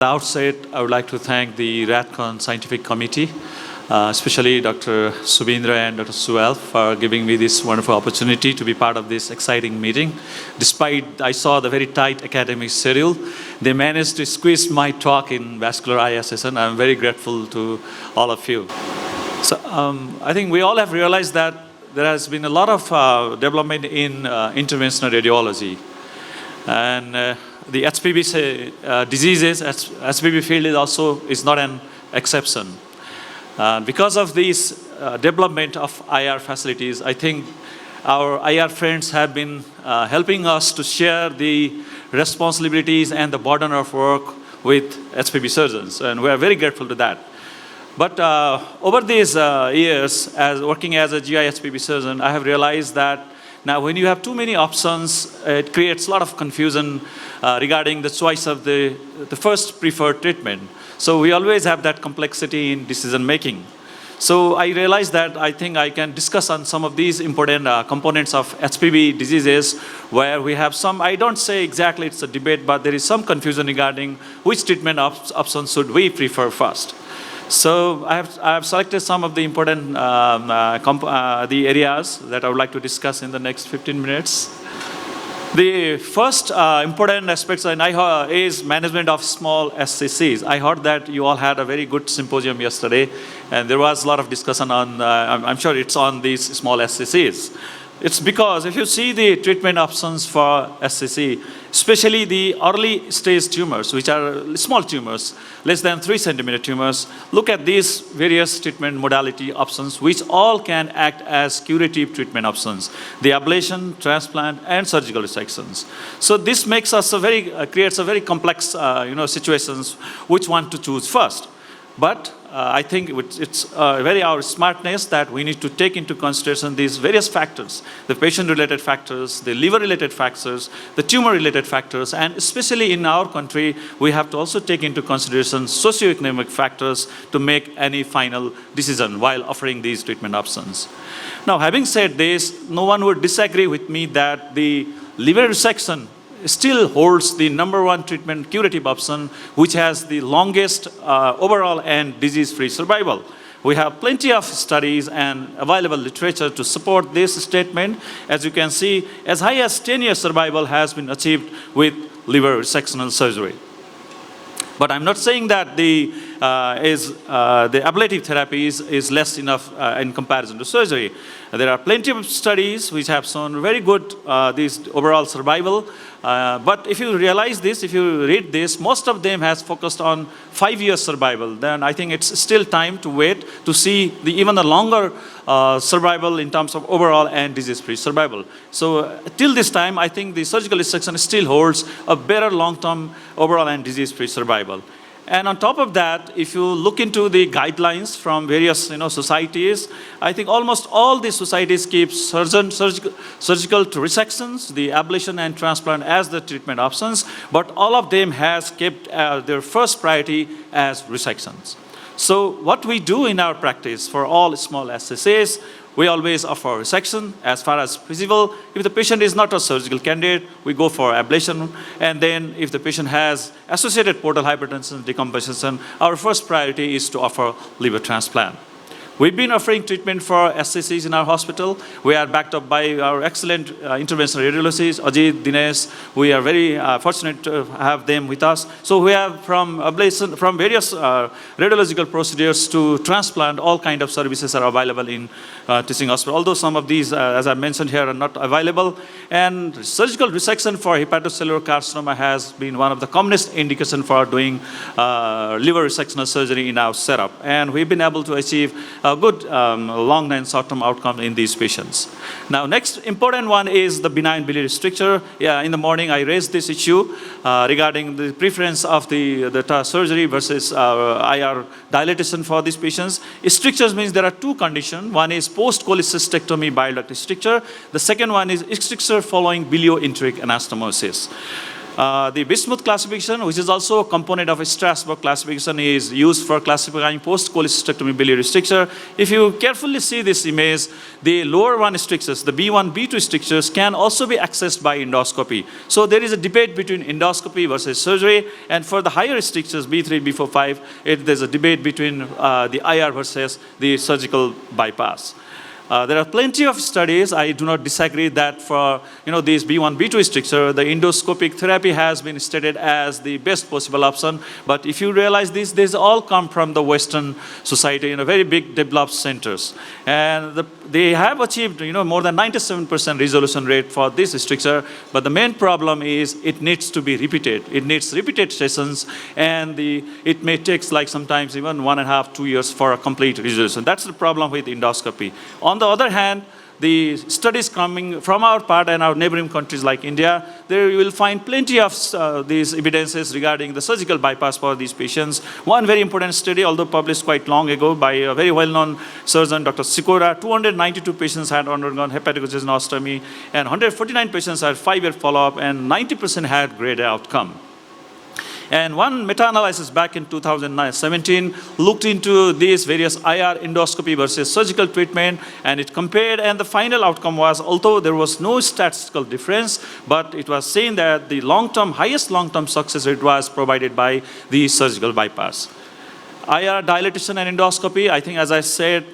the outset, I would like to thank the RADCON Scientific Committee, especially Dr. Subindra and Dr. Suel for giving me this wonderful opportunity to be part of this exciting meeting. Despite I saw the very tight academic schedule, they managed to squeeze my talk in vascular ISS, and I'm very grateful to all of you. So I think we all have realized that there has been a lot of development in interventional radiology. And the HPV diseases, HPV field is not an exception. Because of this development of IR facilities, I think our IR friends have been helping us to share the responsibilities and the burden of work with HPV surgeons, and we are very grateful to that. But over these years, as working as a GI HPV surgeon, I have realized that now when you have too many options, it creates a lot of confusion regarding the choice of the first preferred treatment. So we always have that complexity in decision making. So I realized that I think I can discuss on some of these important components of HPV diseases where we have some, I don't say exactly it's a debate, but there is some confusion regarding which treatment options should we prefer first. So I have selected some of the important the areas that I would like to discuss in the next 15 minutes. The first important aspect is management of small SCCs. I heard that you all had a very good symposium yesterday, and there was a lot of discussion on, I'm sure it's on these small SCCs. It's because if you see the treatment options for SCC, especially the early stage tumors, which are small tumors, less than 3 centimeter tumors, look at these various treatment modality options, which all can act as curative treatment options: the ablation, transplant, and surgical resections. So this makes us creates a very complex, situations which one to choose first. But I think it's very our smartness that we need to take into consideration these various factors: the patient-related factors, the liver-related factors, the tumor-related factors, and especially in our country, we have to also take into consideration socioeconomic factors to make any final decision while offering these treatment options. Now, having said this, no one would disagree with me that the liver resection still holds the #1 treatment curative option, which has the longest overall and disease-free survival. We have plenty of studies and available literature to support this statement. As you can see, as high as 10-year survival has been achieved with liver resectional surgery. But I'm not saying that the ablative therapy is less enough in comparison to surgery. There are plenty of studies which have shown very good this overall survival. But if you realize this, if you read this, most of them has focused on 5-year survival. Then I think it's still time to wait to see even the longer survival in terms of overall and disease-free survival. So till this time, I think the surgical resection still holds a better long-term overall and disease-free survival. And on top of that, if you look into the guidelines from various societies, I think almost all the societies keep surgical resections, the ablation and transplant as the treatment options, but all of them has kept their first priority as resections. So what we do in our practice for all small SSAs, we always offer resection as far as feasible. If the patient is not a surgical candidate, we go for ablation. And then if the patient has associated portal hypertension, decomposition, our first priority is to offer liver transplant. We've been offering treatment for SCCs in our hospital. We are backed up by our excellent interventional radiologists, Ajit, Dinesh. We are very fortunate to have them with us. So we have from ablation, from various radiological procedures to transplant, all kind of services are available in teaching hospital. Although some of these, as I mentioned here, are not available. And surgical resection for hepatocellular carcinoma has been one of the commonest indications for doing liver resectional surgery in our setup. And we've been able to achieve a good long and short-term outcome in these patients. Now, next important one is the benign biliary stricture. Yeah, in the morning I raised this issue regarding the preference of the surgery versus IR dilatation for these patients. Strictures means there are two conditions. One is post-cholecystectomy bile duct stricture. The second one is stricture following bilioenteric anastomosis. The bismuth classification, which is also a component of a Strasbourg classification, is used for classifying post-cholecystectomy biliary stricture. If you carefully see this image, the lower one strictures, the B1, B2 strictures, can also be accessed by endoscopy. So there is a debate between endoscopy versus surgery, and for the higher strictures, B3, B4, 5, there's a debate between the IR versus the surgical bypass. There are plenty of studies. I do not disagree that for these B1, B2 stricture, the endoscopic therapy has been stated as the best possible option. But if you realize this, these all come from the Western society in a very big developed centers, and they have achieved more than 97% resolution rate for this stricture. But the main problem is it needs to be repeated. It needs repeated sessions, and it may take like sometimes even 1.5, 2 years for a complete resolution. That's the problem with endoscopy. On the other hand, the studies coming from our part and our neighboring countries like India, there you will find plenty of these evidences regarding the surgical bypass for these patients. One very important study, although published quite long ago by a very well-known surgeon, Dr. Sikora, 292 patients had undergone hepatocytostomy, and 149 patients had 5-year follow-up, and 90% had great outcome. And one meta-analysis back in 2017 looked into these various IR endoscopy versus surgical treatment, and it compared, and the final outcome was, although there was no statistical difference, but it was seen that the highest long-term success rate was provided by the surgical bypass. IR dilatation and endoscopy, I think, as I said,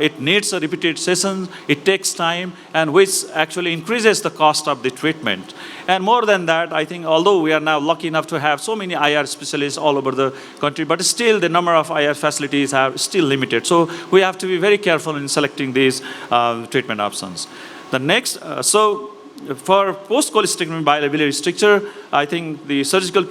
it needs a repeated session, it takes time, and which actually increases the cost of the treatment. And more than that, I think, although we are now lucky enough to have so many IR specialists all over the country, but still the number of IR facilities are still limited. So we have to be very careful in selecting these treatment options. The next, for post-cholecystectomy biliary stricture, I think the surgical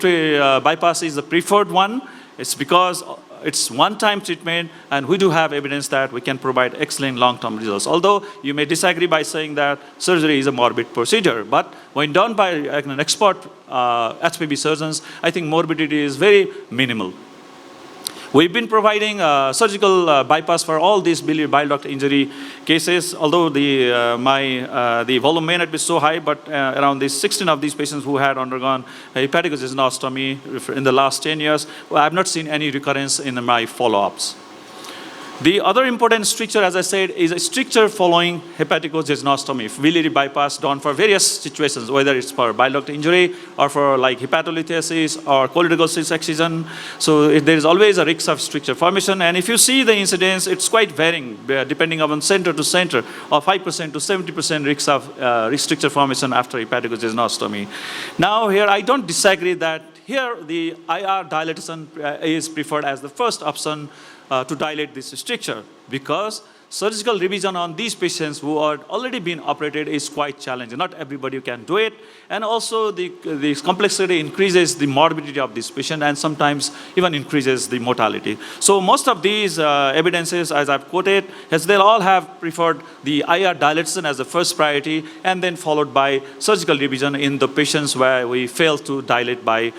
bypass is the preferred one. It's because it's one-time treatment, and we do have evidence that we can provide excellent long-term results. Although you may disagree by saying that surgery is a morbid procedure, but when done by an expert HPB surgeons, I think morbidity is very minimal. We've been providing surgical bypass for all these bile duct injury cases, although the volume may not be so high, but around 16 of these patients who had undergone hepatocytostomy in the last 10 years, I have not seen any recurrence in my follow-ups. The other important stricture, as I said, is a stricture following hepatocytostomy, biliary bypass done for various situations, whether it's for bile duct injury or for like hepatolithiasis or choledochosis excision. So there is always a risk of stricture formation. And if you see the incidence, it's quite varying depending on center to center, of 5% to 70% risk of stricture formation after hepatocytostomy. Now here, I don't disagree that here the IR dilatation is preferred as the first option to dilate this stricture, because surgical revision on these patients who are already been operated is quite challenging. Not everybody can do it, and also the complexity increases the morbidity of this patient and sometimes even increases the mortality. So most of these evidences, as I've quoted, they all have preferred the IR dilation as the first priority, and then followed by surgical revision in the patients where we fail to dilate by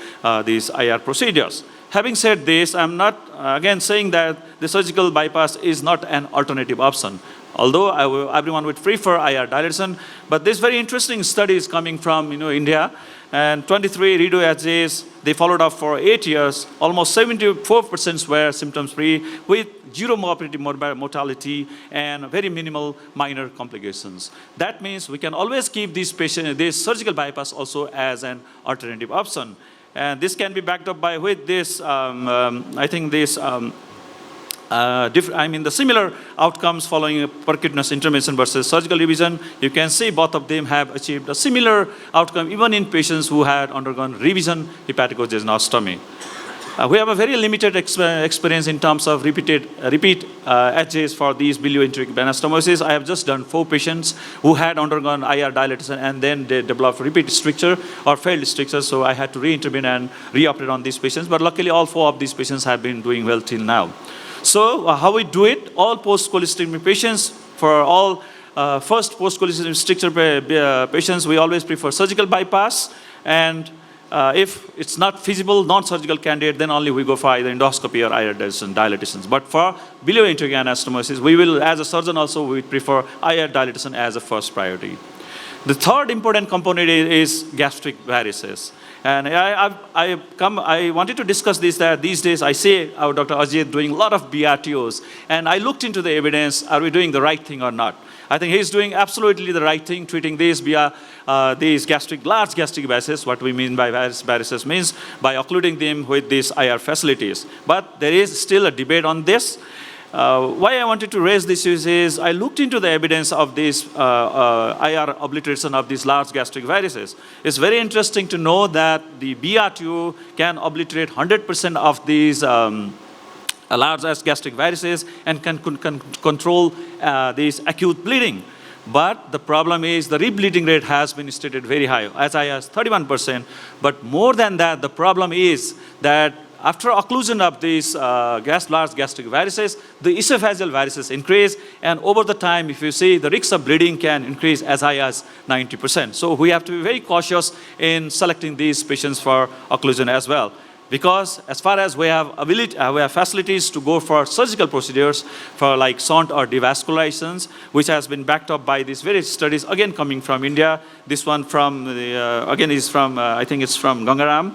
these IR procedures. Having said this, I'm not, again, saying that the surgical bypass is not an alternative option, although everyone would prefer IR dilation. But this very interesting study is coming from India, and 23 redo HJs, they followed up for 8 years. Almost 74% were symptom-free with zero mortality and very minimal minor complications. That means we can always keep this surgical bypass also as an alternative option. And this can be backed up by with this, I think this, the similar outcomes following a percutaneous intervention versus surgical revision. You can see both of them have achieved a similar outcome even in patients who had undergone revision hepatocytostomy. We have a very limited experience in terms of repeat HJs for these bilioenteric anastomosis. I have just done 4 patients who had undergone IR dilatation and then they developed repeat stricture or failed stricture, so I had to re-intervene and re-operate on these patients. But luckily, all 4 of these patients have been doing well till now. So how we do it, all post-cholecystectomy patients, for all first post-cholecystectomy stricture patients, we always prefer surgical bypass, and if it's not feasible, non-surgical candidate, then only we go for either endoscopy or IR dilatations. But for bilioenteric anastomosis, we will, as a surgeon also, we prefer IR dilatation as a first priority. The third important component is gastric varices. And I wanted to discuss this, that these days I see our Dr. Ajit doing a lot of BRTOs. And I looked into the evidence, are we doing the right thing or not? I think he's doing absolutely the right thing, treating these via these large gastric varices. What we mean by varices means by occluding them with these IR facilities. But there is still a debate on this. Why I wanted to raise this is I looked into the evidence of this IR obliteration of these large gastric varices. It's very interesting to know that the BRTO can obliterate 100% of these large gastric varices and can control this acute bleeding. But the problem is the rebleeding rate has been stated very high, as high as 31%. But more than that, the problem is that after occlusion of these large gastric varices, the esophageal varices increase, and over the time, if you see, the risk of bleeding can increase as high as 90%. So we have to be very cautious in selecting these patients for occlusion as well. Because as far as we have facilities to go for surgical procedures for like SONT or devascularizations, which has been backed up by these various studies, again coming from India. This one from, again is from, I think it's from Gangaram.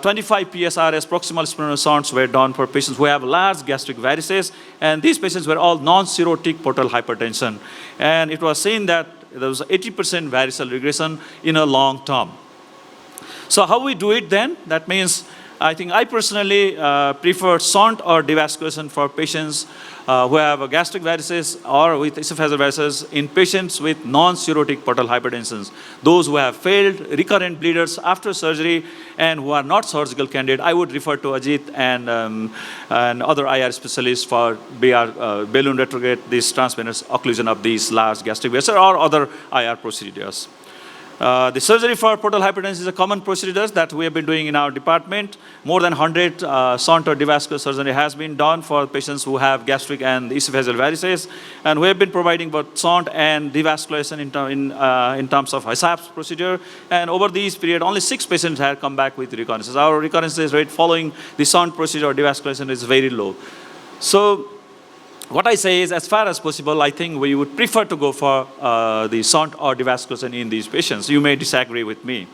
25 PSRS proximal spinal SONTs were done for patients who have large gastric varices, and these patients were all non-cirrhotic portal hypertension. And it was seen that there was 80% varicose regression in a long term. So how we do it then? That means I think I personally prefer SONT or devasculation for patients who have a gastric varices or with esophageal varices in patients with non-cirrhotic portal hypertension. Those who have failed recurrent bleeders after surgery and who are not surgical candidate, I would refer to Ajit and other IR specialists for balloon retrograde, these transvenous occlusion of these large gastric varices or other IR procedures. The surgery for portal hypertension is a common procedure that we have been doing in our department. More than 100 SONT or devascular surgery has been done for patients who have gastric and esophageal varices. And we have been providing both SONT and devascularization in terms of HISAPS procedure. And over these period, only 6 patients have come back with recurrences. Our recurrences rate following the SONT procedure or devascularization is very low. So what I say is, as far as possible, I think we would prefer to go for the SONT or devasculation in these patients. You may disagree with me.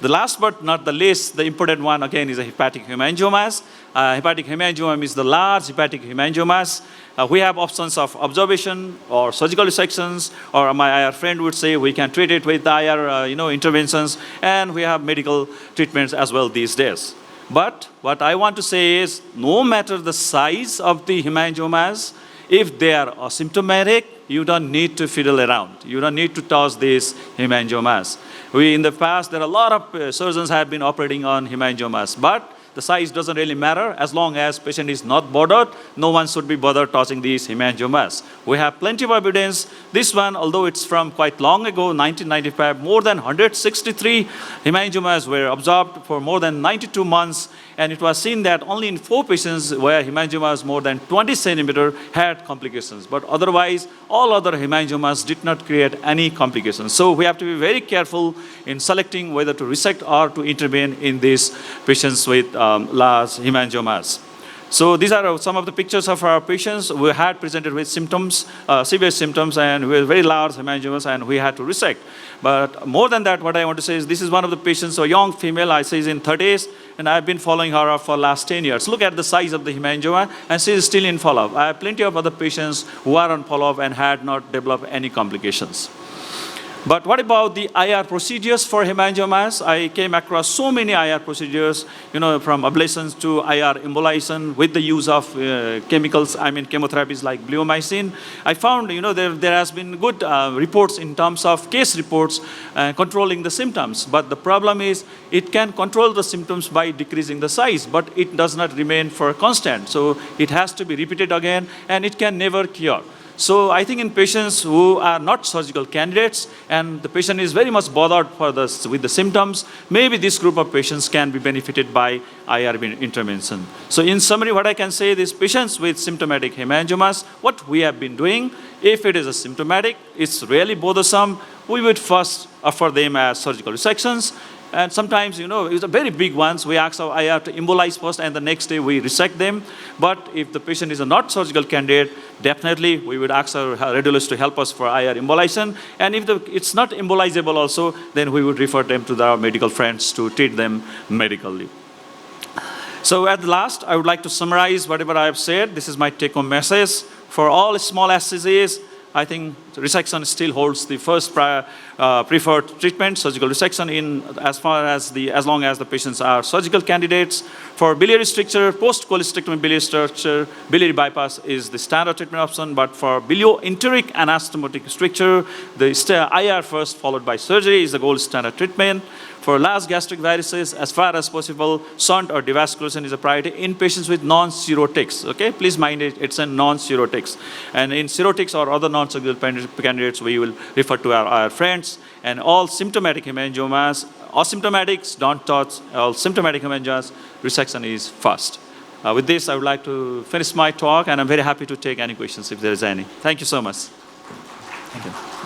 The last but not the least, the important one again is a hepatic hemangiomas. Hepatic hemangioma is the large hepatic hemangiomas. We have options of observation or surgical resections, or my IR friend would say we can treat it with IR interventions, and we have medical treatments as well these days. But what I want to say is, no matter the size of the hemangiomas, if they are asymptomatic, you don't need to fiddle around. You don't need to toss these hemangiomas. In the past, there are a lot of surgeons have been operating on hemangiomas, but the size doesn't really matter. As long as patient is not bothered, no one should be bothered tossing these hemangiomas. We have plenty of evidence. This one, although it's from quite long ago, 1995, more than 163 hemangiomas were observed for more than 92 months. And it was seen that only in 4 patients where hemangiomas more than 20 centimeter had complications. But otherwise, all other hemangiomas did not create any complications. So we have to be very careful in selecting whether to resect or to intervene in these patients with large hemangiomas. So these are some of the pictures of our patients who had presented with symptoms, severe symptoms, and with very large hemangiomas, and we had to resect. But more than that, what I want to say is this is one of the patients, a young female, I say is in 30s, and I've been following her up for the last 10 years. Look at the size of the hemangioma, and she is still in follow-up. I have plenty of other patients who are on follow-up and had not developed any complications. But what about the IR procedures for hemangiomas? I came across so many IR procedures, from ablations to IR embolization with the use of chemicals, chemotherapies like bleomycin. I found, there has been good reports in terms of case reports controlling the symptoms. But the problem is it can control the symptoms by decreasing the size, but it does not remain for constant. So it has to be repeated again, and it can never cure. So I think in patients who are not surgical candidates and the patient is very much bothered with the symptoms, maybe this group of patients can be benefited by IR intervention. So in summary, what I can say is patients with symptomatic hemangiomas, what we have been doing, if it is asymptomatic, it's really bothersome, we would first offer them as surgical resections. And sometimes, it's a very big ones. We ask our IR to embolize first, and the next day we resect them. But if the patient is a not surgical candidate, definitely we would ask our radiologists to help us for IR embolization. And if it's not embolizable also, then we would refer them to their medical friends to treat them medically. So at last, I would like to summarize whatever I have said. This is my take-home message. For all small SCCs, I think resection still holds the first preferred treatment, surgical resection, as long as the patients are surgical candidates. For biliary stricture, post-cholecystectomy biliary stricture, biliary bypass is the standard treatment option. But for bilioenteric anastomotic stricture, the IR first followed by surgery is the gold standard treatment. For large gastric varices, as far as possible, shunt or devascularization is a priority in patients with non-cirrhotics. Okay, please mind it, it's a non-cirrhotics. And in cirrhotics or other non-surgical candidates, we will refer to our friends. And all symptomatic hemangiomas, asymptomatics, don't touch. All symptomatic hemangiomas, resection is first. With this, I would like to finish my talk, and I'm very happy to take any questions if there is any. Thank you so much. Thank you.